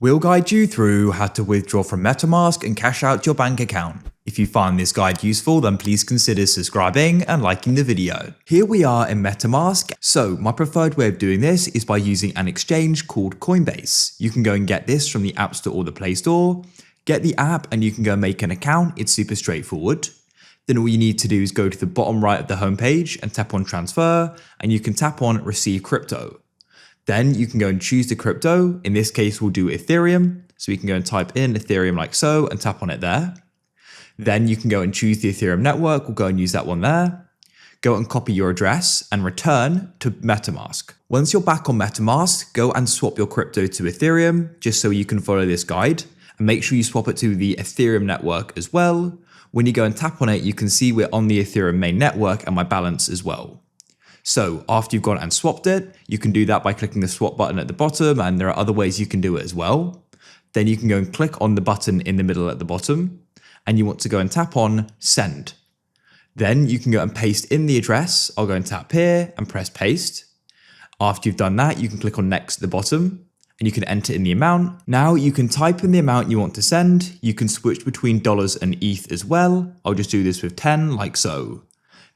We'll guide you through how to withdraw from MetaMask and cash out your bank account. If you find this guide useful, then please consider subscribing and liking the video. Here we are in MetaMask. So my preferred way of doing this is by using an exchange called Coinbase. You can go and get this from the App Store or the Play Store. Get the app and you can go and make an account. It's super straightforward. Then all you need to do is go to the bottom right of the homepage and tap on transfer, and you can tap on receive crypto. Then you can go and choose the crypto. In this case, we'll do Ethereum. So we can go and type in Ethereum like so and tap on it there. Then you can go and choose the Ethereum network. We'll go and use that one there. Go and copy your address and return to MetaMask. Once you're back on MetaMask, go and swap your crypto to Ethereum just so you can follow this guide. And make sure you swap it to the Ethereum network as well. When you go and tap on it, you can see we're on the Ethereum main network and my balance as well. So after you've gone and swapped it, you can do that by clicking the swap button at the bottom, and there are other ways you can do it as well. Then you can go and click on the button in the middle at the bottom, and you want to go and tap on send. Then you can go and paste in the address. I'll go and tap here and press paste. After you've done that, you can click on next at the bottom, and you can enter in the amount. Now you can type in the amount you want to send. You can switch between dollars and ETH as well. I'll just do this with 10 like so.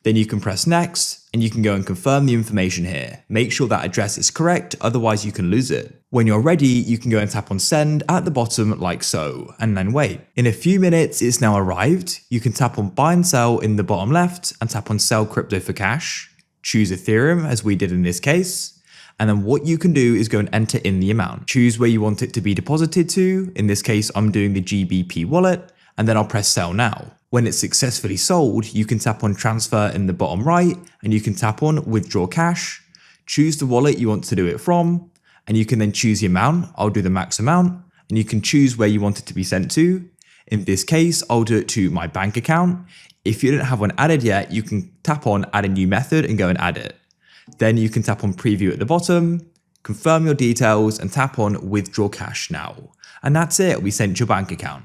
Then you can press next and you can go and confirm the information here. Make sure that address is correct, otherwise you can lose it. When you're ready, you can go and tap on send at the bottom like so, and then wait. In a few minutes, it's now arrived. You can tap on buy and sell in the bottom left and tap on sell crypto for cash. Choose Ethereum as we did in this case. And then what you can do is go and enter in the amount. Choose where you want it to be deposited to. In this case, I'm doing the GBP wallet, and then I'll press sell now. When it's successfully sold, you can tap on transfer in the bottom right, and you can tap on withdraw cash. Choose the wallet you want to do it from, and you can then choose the amount. I'll do the max amount, and you can choose where you want it to be sent to. In this case, I'll do it to my bank account. If you don't have one added yet, you can tap on add a new method and go and add it. Then you can tap on preview at the bottom, confirm your details, and tap on withdraw cash now. And that's it, we sent your bank account.